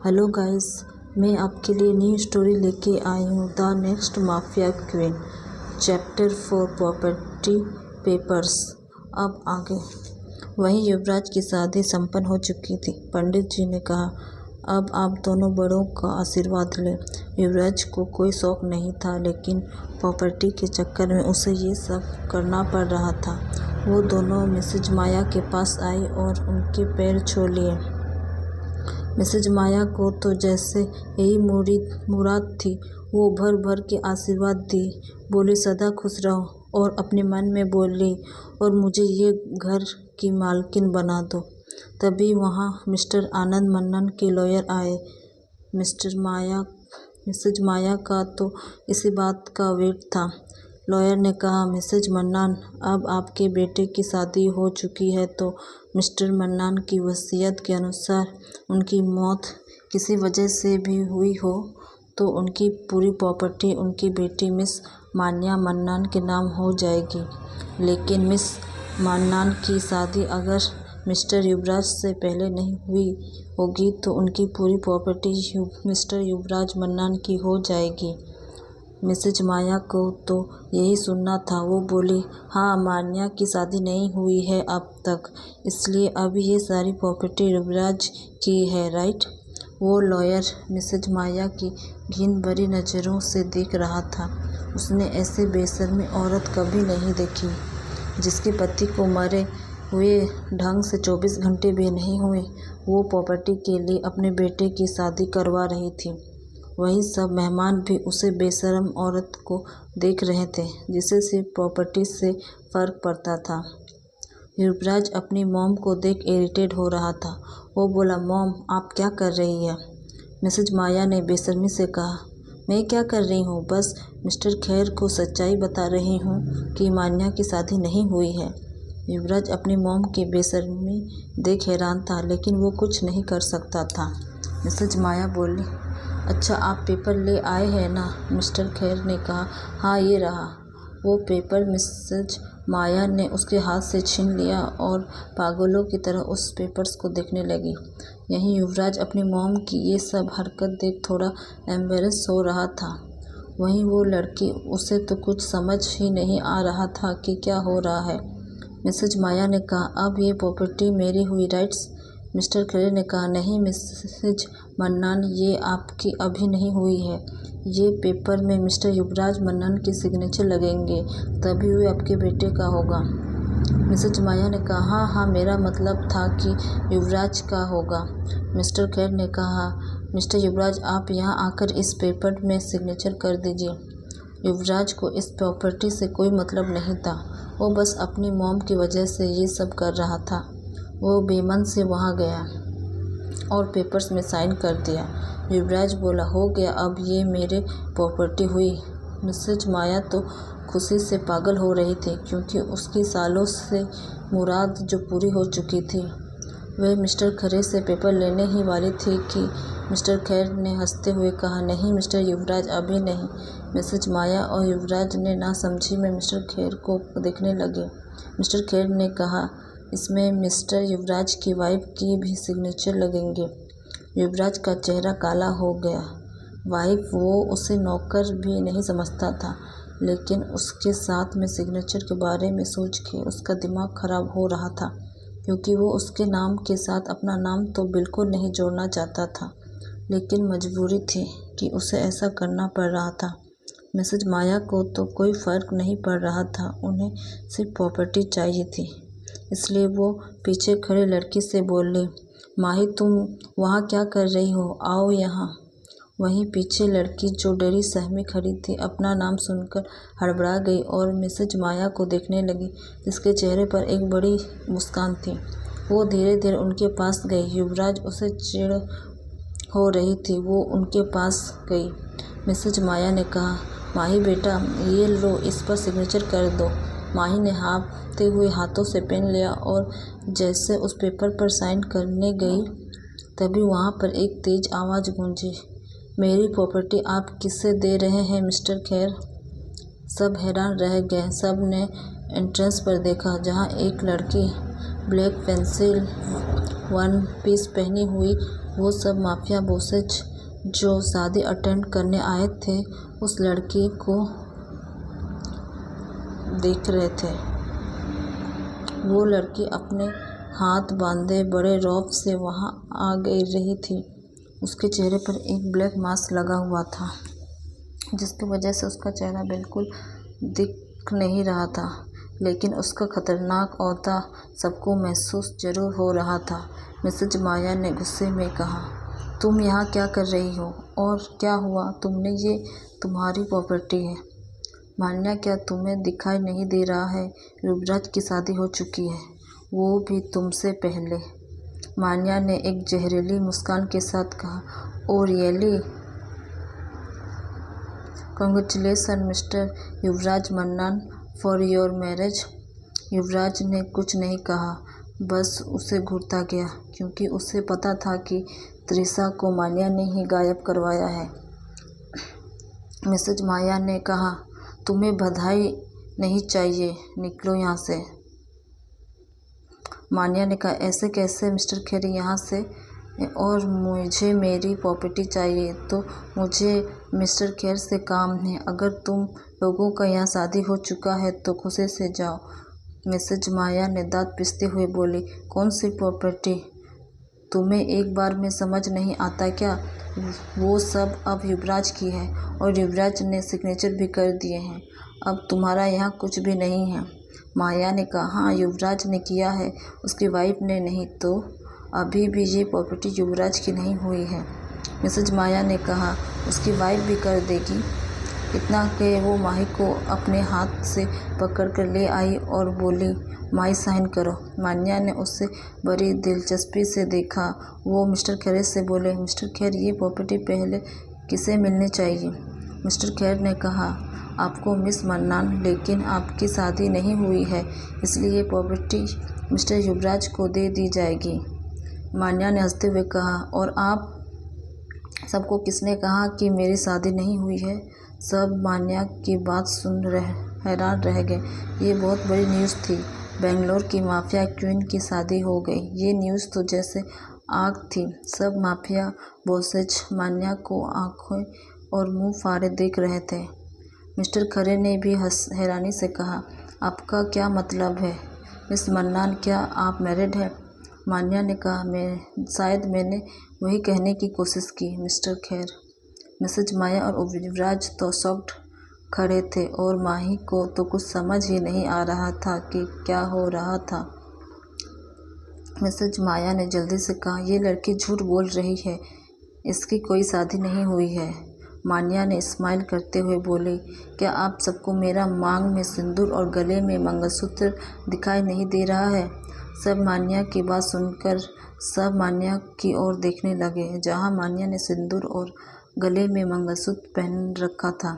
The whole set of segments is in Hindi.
हेलो गाइस, मैं आपके लिए न्यू स्टोरी लेके आई हूँ। The next mafia queen, chapter 4, property papers. अब आगे। वहीं युवराज की शादी संपन्न हो चुकी थी। पंडित जी ने कहा, अब आप दोनों बड़ों का आशीर्वाद लें। युवराज को कोई शौक नहीं था, लेकिन प्रॉपर्टी के चक्कर में उसे ये सब करना पड़ रहा था। वो दोनों मिसेज माया के पास आई और उनके पैर छू लिए। मिसेज माया को तो जैसे यही मुराद थी। वो भर भर के आशीर्वाद दी, बोली सदा खुश रहो, और अपने मन में बोली, और मुझे ये घर की मालकिन बना दो। तभी वहाँ मिस्टर आनंद मन्नन के लॉयर आए। मिसेज माया का तो इसी बात का वेट था। लॉयर ने कहा, मिसेज मन्नान, अब आपके बेटे की शादी हो चुकी है, तो मिस्टर मन्नान की वसीयत के अनुसार उनकी मौत किसी वजह से भी हुई हो तो उनकी पूरी प्रॉपर्टी उनकी बेटी मिस मान्या मन्नान के नाम हो जाएगी। लेकिन मिस मन्नान की शादी अगर मिस्टर युवराज से पहले नहीं हुई होगी तो उनकी पूरी प्रॉपर्टी मिस्टर युवराज मन्नान की हो जाएगी। मिसेज माया को तो यही सुनना था। वो बोली, हाँ, मान्या की शादी नहीं हुई है अब तक, इसलिए अब ये सारी प्रॉपर्टी युवराज की है, राइट? वो लॉयर मिसेज माया की घिन भरी नज़रों से देख रहा था। उसने ऐसे बेशर्मी औरत कभी नहीं देखी, जिसके पति को मरे हुए ढंग से 24 घंटे भी नहीं हुए वो प्रॉपर्टी के लिए अपने बेटे की शादी करवा रही थी। वहीं सब मेहमान भी उसे बेशर्म औरत को देख रहे थे, जिसे सिर्फ प्रॉपर्टी से फ़र्क पड़ता था। युवराज अपनी मॉम को देख इरिटेट हो रहा था। वो बोला, मॉम, आप क्या कर रही है? मिसेज माया ने बेशर्मी से कहा, मैं क्या कर रही हूँ, बस मिस्टर खैर को सच्चाई बता रही हूँ कि मान्या की शादी नहीं हुई है। युवराज अपनी मॉम की बेशर्मी देख हैरान था, लेकिन वो कुछ नहीं कर सकता था। मिसेज माया बोली, अच्छा, आप पेपर ले आए हैं ना? मिस्टर खैर ने कहा, हाँ, ये रहा। वो पेपर मिसेज माया ने उसके हाथ से छीन लिया और पागलों की तरह उस पेपर्स को देखने लगी। यहीं युवराज अपनी मॉम की ये सब हरकत देख थोड़ा एम्बेरस हो रहा था। वहीं वो लड़की, उसे तो कुछ समझ ही नहीं आ रहा था कि क्या हो रहा है। मिसेज माया ने कहा, अब ये प्रॉपर्टी मेरी हुई, राइट्स? मिस्टर खैर ने कहा, नहीं मिसेज मन्नान, ये आपकी अभी नहीं हुई है। ये पेपर में मिस्टर युवराज मन्नान के सिग्नेचर लगेंगे, तभी हुए आपके बेटे का होगा। मिसेज माया ने कहा, हाँ हाँ, मेरा मतलब था कि युवराज का होगा। मिस्टर खैर ने कहा, मिस्टर युवराज, आप यहाँ आकर इस पेपर में सिग्नेचर कर दीजिए। युवराज को इस प्रॉपर्टी से कोई मतलब नहीं था। वो बस अपनी मॉम की वजह से ये सब कर रहा था। वो बेमन से वहाँ गया और पेपर्स में साइन कर दिया। युवराज बोला, हो गया, अब ये मेरे प्रॉपर्टी हुई। मिसेज माया तो खुशी से पागल हो रही थी, क्योंकि उसकी सालों से मुराद जो पूरी हो चुकी थी। वह मिस्टर खैर से पेपर लेने ही वाली थी कि मिस्टर खैर ने हंसते हुए कहा, नहीं मिस्टर युवराज, अभी नहीं। मिसेज माया और युवराज ने नासमझी में मिस्टर खैर को देखने लगे। मिस्टर खैर ने कहा, इसमें मिस्टर युवराज की वाइफ की भी सिग्नेचर लगेंगे। युवराज का चेहरा काला हो गया। वाइफ, वो उसे नौकर भी नहीं समझता था, लेकिन उसके साथ में सिग्नेचर के बारे में सोच के उसका दिमाग खराब हो रहा था, क्योंकि वो उसके नाम के साथ अपना नाम तो बिल्कुल नहीं जोड़ना चाहता था, लेकिन मजबूरी थी कि उसे ऐसा करना पड़ रहा था। मिसेज माया को तो कोई फ़र्क नहीं पड़ रहा था, उन्हें सिर्फ प्रॉपर्टी चाहिए थी। इसलिए वो पीछे खड़ी लड़की से बोली, माही, तुम वहाँ क्या कर रही हो, आओ यहाँ। वहीं पीछे लड़की, जो डरी सहमी खड़ी थी, अपना नाम सुनकर हड़बड़ा गई और मिसेज माया को देखने लगी, जिसके चेहरे पर एक बड़ी मुस्कान थी। वो धीरे धीरे उनके पास गई। युवराज उसे चिढ़ हो रही थी, वो उनके पास गई। मिसेज माया ने कहा, माही बेटा, ये लो, इस पर सिग्नेचर कर दो। माही ने हाँफते हुए हाथों से पेन लिया और जैसे उस पेपर पर साइन करने गई, तभी वहाँ पर एक तेज आवाज़ गूंजी, मेरी प्रॉपर्टी आप किसे दे रहे हैं मिस्टर खैर? सब हैरान रह गए। सब ने एंट्रेंस पर देखा, जहाँ एक लड़की ब्लैक पेंसिल वन पीस पहनी हुई वो सब माफिया बॉसेज जो शादी अटेंड करने आए थे उस लड़की को देख रहे थे। वो लड़की अपने हाथ बांधे बड़े रौब से वहाँ आ गई रही थी। उसके चेहरे पर एक ब्लैक मास्क लगा हुआ था जिसकी वजह से उसका चेहरा बिल्कुल दिख नहीं रहा था, लेकिन उसका खतरनाक औहदा सबको महसूस जरूर हो रहा था। मिसेज माया ने गुस्से में कहा, तुम यहाँ क्या कर रही हो और क्या हुआ तुमने? ये तुम्हारी प्रॉपर्टी है। मान्या, क्या तुम्हें दिखाई नहीं दे रहा है? युवराज की शादी हो चुकी है, वो भी तुमसे पहले। मान्या ने एक जहरीली मुस्कान के साथ कहा, oh really? Congratulation mister Yuvraj Mannan for your marriage. Yuvraj ने कुछ नहीं कहा, बस उसे घूरता गया, क्योंकि उसे पता था कि त्रिशा को मान्या ने ही गायब करवाया है। मिसेज माया ने कहा, तुम्हें बधाई नहीं चाहिए, निकलो यहाँ से। मान्या ने कहा, ऐसे कैसे मिस्टर खेर? यहाँ से और मुझे मेरी प्रॉपर्टी चाहिए तो मुझे मिस्टर खेर से काम है। अगर तुम लोगों का यहाँ शादी हो चुका है तो खुशी से जाओ। मिसेज माया ने दांत पीसते हुए बोली, कौन सी प्रॉपर्टी? तुम्हें एक बार में समझ नहीं आता क्या? वो सब अब युवराज की है और युवराज ने सिग्नेचर भी कर दिए हैं। अब तुम्हारा यहाँ कुछ भी नहीं है। माया ने कहा, हाँ युवराज ने किया है, उसकी वाइफ ने नहीं, तो अभी भी ये प्रॉपर्टी युवराज की नहीं हुई है। मिसेज माया ने कहा, उसकी वाइफ भी कर देगी। इतना कि वो माही को अपने हाथ से पकड़ कर ले आई और बोली, माही साइन करो। मान्या ने उससे बड़ी दिलचस्पी से देखा। वो मिस्टर खेर से बोले, मिस्टर खेर, ये प्रॉपर्टी पहले किसे मिलनी चाहिए? मिस्टर खेर ने कहा, आपको मिस मन्नान, लेकिन आपकी शादी नहीं हुई है, इसलिए ये प्रॉपर्टी मिस्टर युवराज को दे दी जाएगी। मान्या ने हंसते हुए कहा, और आप सबको किसने कहा कि मेरी शादी नहीं हुई है? सब मान्या की बात सुन हैरान रह गए। ये बहुत बड़ी न्यूज़ थी। बेंगलोर की माफिया क्वीन की शादी हो गई। ये न्यूज़ तो जैसे आग थी। सब माफिया बॉसेज मान्या को आंखें और मुंह फाड़े देख रहे थे। मिस्टर खरे ने भी हैरानी से कहा, आपका क्या मतलब है मिस मन्नान? क्या आप मैरिड हैं? मान्या ने कहा, शायद मैंने वही कहने की कोशिश की मिस्टर खेर। मिसेज माया और युवराज तो शॉक्ड खड़े थे और माही को तो कुछ समझ ही नहीं आ रहा था कि क्या हो रहा था। मिसेज माया ने जल्दी से कहा, ये लड़की झूठ बोल रही है, इसकी कोई शादी नहीं हुई है। मान्या ने स्माइल करते हुए बोली, क्या आप सबको मेरा मांग में सिंदूर और गले में मंगलसूत्र दिखाई नहीं दे रहा है? सब मान्या की बात सुनकर सब मान्या की ओर देखने लगे, जहां मान्या ने सिंदूर और गले में मंगलसूत्र पहन रखा था।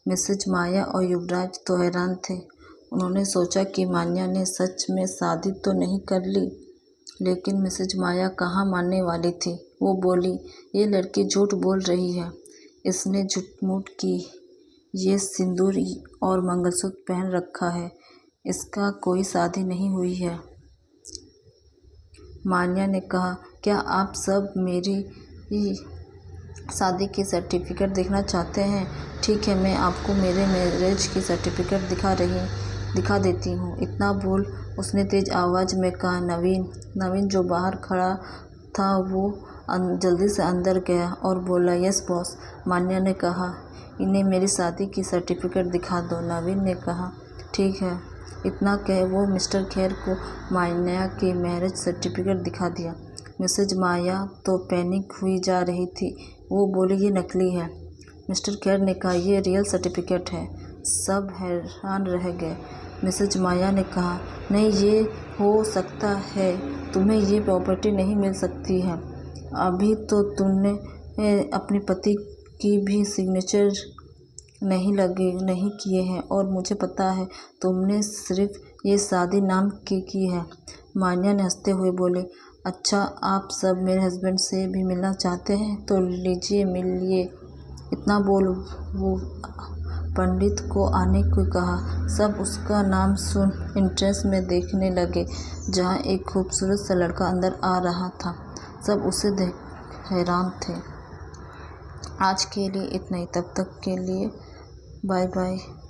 मिसेज माया और युवराज तो हैरान थे। उन्होंने सोचा कि मान्या ने सच में शादी तो नहीं कर ली, लेकिन मिसेज माया कहाँ मानने वाली थी। वो बोली, ये लड़की झूठ बोल रही है, इसने झूठ-मूठ की ये सिंदूर और मंगलसूत्र पहन रखा है, इसका कोई शादी नहीं हुई है। मान्या ने कहा, क्या आप सब मेरी शादी की सर्टिफिकेट देखना चाहते हैं? ठीक है, मैं आपको मेरे मैरिज की सर्टिफिकेट दिखा देती हूँ। इतना बोल उसने तेज आवाज़ में कहा, नवीन जो बाहर खड़ा था वो जल्दी से अंदर गया और बोला, यस बॉस। मान्या ने कहा, इन्हें मेरी शादी की सर्टिफिकेट दिखा दो। नवीन ने कहा, ठीक है। इतना कह वो मिस्टर खेर को मान्या की मैरिज सर्टिफिकेट दिखा दिया। मिसेज माया तो पैनिक हुई जा रही थी। वो बोली, ये नकली है। मिस्टर खेर ने कहा, ये रियल सर्टिफिकेट है। सब हैरान रह गए। मिसेज माया ने कहा, नहीं, ये हो सकता है, तुम्हें ये प्रॉपर्टी नहीं मिल सकती है। अभी तो तुमने अपने पति की भी सिग्नेचर नहीं किए हैं और मुझे पता है तुमने सिर्फ ये शादी नाम की है। मान्या ने हंसते हुए बोले, अच्छा, आप सब मेरे हस्बैंड से भी मिलना चाहते हैं तो लीजिए, मिलिए। इतना बोल वो पंडित को आने को कहा। सब उसका नाम सुन इंट्रेंस में देखने लगे, जहाँ एक खूबसूरत सा लड़का अंदर आ रहा था। सब उसे हैरान थे। आज के लिए इतना ही, तब तक के लिए बाय बाय।